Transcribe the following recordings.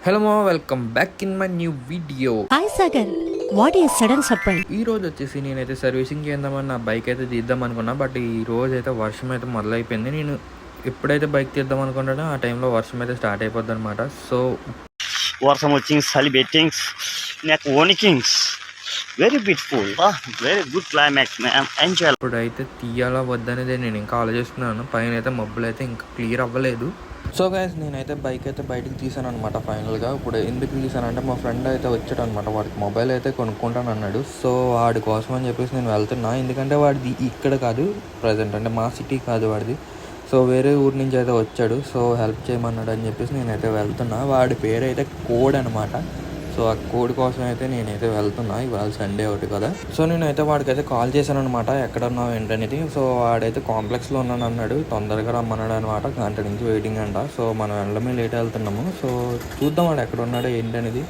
Hello మా welcome back in my new video. Hi Sagar, what is sudden surprise? ఈ రోజు వచ్చేసి నేనైతే సర్వీసింగ్ చేద్దామని నా బైక్ అయితే తీద్దాం అనుకున్నా. బట్ ఈ రోజు అయితే వర్షం అయితే మొదలైపోయింది. నేను ఎప్పుడైతే బైక్ తీద్దాం అనుకుంటానో ఆ టైంలో వర్షం అయితే స్టార్ట్ అయిపోద్ది అనమాట. సో వర్షం వచ్చింగ్ చలి బెట్టింగ్స్ నాకు వణికింగ్స్ very beautiful very good climax ma'am enjoy. ఇప్పుడైతే తీయాలా వద్దనేది నేను ఇంకా ఆలోచిస్తున్నాను. పైన అయితే మబ్బులు అయితే ఇంకా క్లియర్ అవ్వలేదు. సో గైస్, నేనైతే బైక్ అయితే బయటకు తీసాను అనమాట ఫైనల్గా. ఇప్పుడు ఎందుకు తీసానంటే మా ఫ్రెండ్ అయితే వచ్చాడు అనమాట. వాడికి మొబైల్ అయితే కొనుక్కుంటాను అన్నాడు. సో వాడి కోసం అని చెప్పేసి నేను వెళ్తున్నా. ఎందుకంటే వాడిది ఇక్కడ కాదు ప్రజెంట్, అంటే మా సిటీ కాదు వాడిది. సో వేరే ఊరి నుంచి అయితే వచ్చాడు. సో హెల్ప్ చేయమన్నాడు అని చెప్పేసి నేనైతే వెళ్తున్నా. వాడి పేరు అయితే కోడ్ అనమాట. సో ఆ కోడ్ కోసం అయితే నేనైతే వెళ్తున్నా. ఇవాళ సండే ఒకటి కదా. సో నేనైతే వాడికైతే కాల్ చేశాను అనమాట, ఎక్కడ ఉన్నావు ఏంటనేది. సో వాడైతే కాంప్లెక్స్లో ఉన్నాను అన్నాడు. తొందరగా రమ్మన్నాడు అనమాట. గంట నుంచి వెయిటింగ్ అంట. సో మనం వెళ్ళడమే లేట్ వెళ్తున్నాము. సో చూద్దాం వాడు ఎక్కడ ఉన్నాడో ఏంటనేది.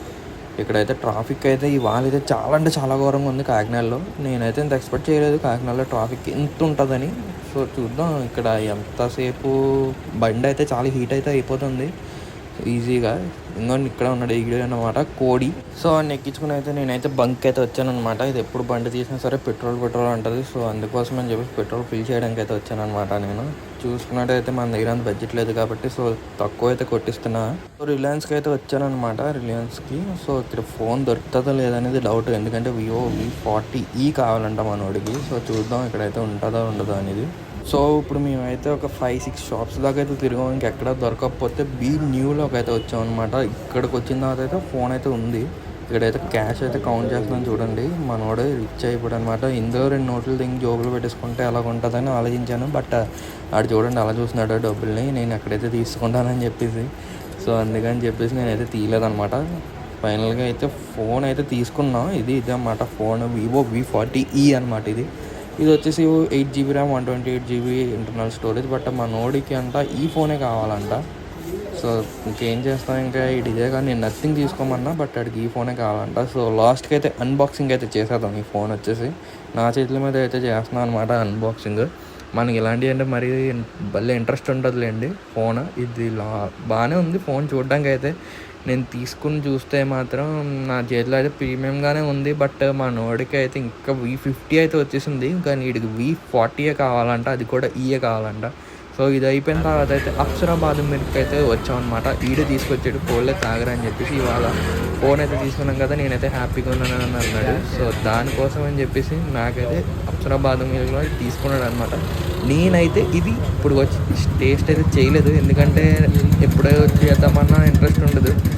ఇక్కడైతే ట్రాఫిక్ అయితే ఇవాళ అయితే చాలా అంటే చాలా ఘోరంగా ఉంది కాకినాడలో. నేనైతే ఇంత ఎక్స్పెక్ట్ చేయలేదు కాకినాడలో ట్రాఫిక్ ఎంత ఉంటుందని. సో చూద్దాం ఇక్కడ ఎంతసేపు. బండి అయితే చాలా హీట్ అయితే అయిపోతుంది ఈజీగా. ఇంకోటి ఇక్కడ ఉన్నాడు ఈడు అనమాట కోడి. సో వాడిని ఎక్కించుకుని అయితే నేనైతే బంక్ అయితే వచ్చాను అనమాట. ఇది ఎప్పుడు బండి తీసినా సరే పెట్రోల్ అంటుంది. సో అందుకోసం అని చెప్పేసి పెట్రోల్ ఫిల్ చేయడానికి అయితే వచ్చాను అనమాట. నేను చూసుకున్నట్టయితే మన దగ్గర అంత బడ్జెట్ లేదు కాబట్టి సో తక్కువ అయితే కొట్టిస్తున్నా. సో రిలయన్స్కి అయితే వచ్చాను అనమాట. రిలయన్స్కి సో ఇక్కడ ఫోన్ దొరుకుతుందో లేదనేది డౌట్. ఎందుకంటే వివో V40e కావాలంట మనోడికి. సో చూద్దాం ఇక్కడైతే ఉంటుందో ఉండదో అనేది. సో ఇప్పుడు మేమైతే ఒక 5-6 షాప్స్ దాకా అయితే తిరిగాం. ఇంకెక్కడ దొరకకపోతే బీ న్యూలోకి అయితే వచ్చాం అనమాట. ఇక్కడికి వచ్చిన తర్వాత అయితే ఫోన్ అయితే ఉంది. ఇక్కడైతే క్యాష్ అయితే కౌంట్ చేస్తున్నాం చూడండి. మనోడే రిచ్ అయిపోయాడు అనమాట. ఇందులో 2 నోట్లు దింగి జోబులు పెట్టేసుకుంటే ఎలా ఉంటుందని ఆలోచించాను. బట్ ఆడు చూడండి అలా చూస్తున్నాడు డబ్బుల్ని. నేను ఎక్కడైతే తీసుకుంటానని చెప్పేసి సో అందుకని చెప్పేసి నేనైతే తీయలేదన్నమాట. ఫైనల్గా అయితే ఫోన్ అయితే తీసుకున్నాం. ఇది అన్నమాట ఫోన్ వివో V40e అనమాట. ఇది వచ్చేసి 8GB RAM 128GB internal storage. But మా నోడికి అంట ఈ ఫోనే కావాలంట. సో ఇంకేం చేస్తాం, ఇంకా ఇదే కానీ నేను నథింగ్ తీసుకోమన్నా. బట్ అడిగి ఈ ఫోనే కావాలంట. సో లాస్ట్కి అయితే అన్బాక్సింగ్ అయితే చేసేద్దాం. ఈ ఫోన్ వచ్చేసి నా చేతుల మీద అయితే చేస్తున్నాను అనమాట అన్బాక్సింగ్. మనకి ఇలాంటివి అంటే మరీ భలే ఇంట్రెస్ట్ ఉంటుందిలేండి. ఫోన్ ఇది బాగానే ఉంది ఫోన్ చూడడానికి అయితే. నేను తీసుకుని చూస్తే మాత్రం నా చేతిలో అయితే ప్రీమియంగానే ఉంది. బట్ మా నోడికి అయితే ఇంకా V50 అయితే వచ్చేసింది. ఇంకా వీడికి V40 కావాలంట, అది కూడా ఈఏ కావాలంట. సో ఇది అయిపోయిన తర్వాత అయితే అప్సరా బాదం మిల్క్ అయితే వచ్చామన్నమాట. ఈడే తీసుకొచ్చాడు కోళ్ళే తాగరని చెప్పేసి. ఇవాళ ఫోన్ అయితే తీసుకున్నాం కదా, నేనైతే హ్యాపీగా ఉన్నాను అని అన్నాడు. సో దానికోసం అని చెప్పేసి నాకైతే అప్సరా బాదం మిల్క్లో తీసుకున్నాడు అనమాట. నేనైతే ఇది ఇప్పుడు వచ్చి టేస్ట్ అయితే చేయలేదు, ఎందుకంటే ఎప్పుడో చేద్దామన్నా ఇంట్రెస్ట్ ఉండదు.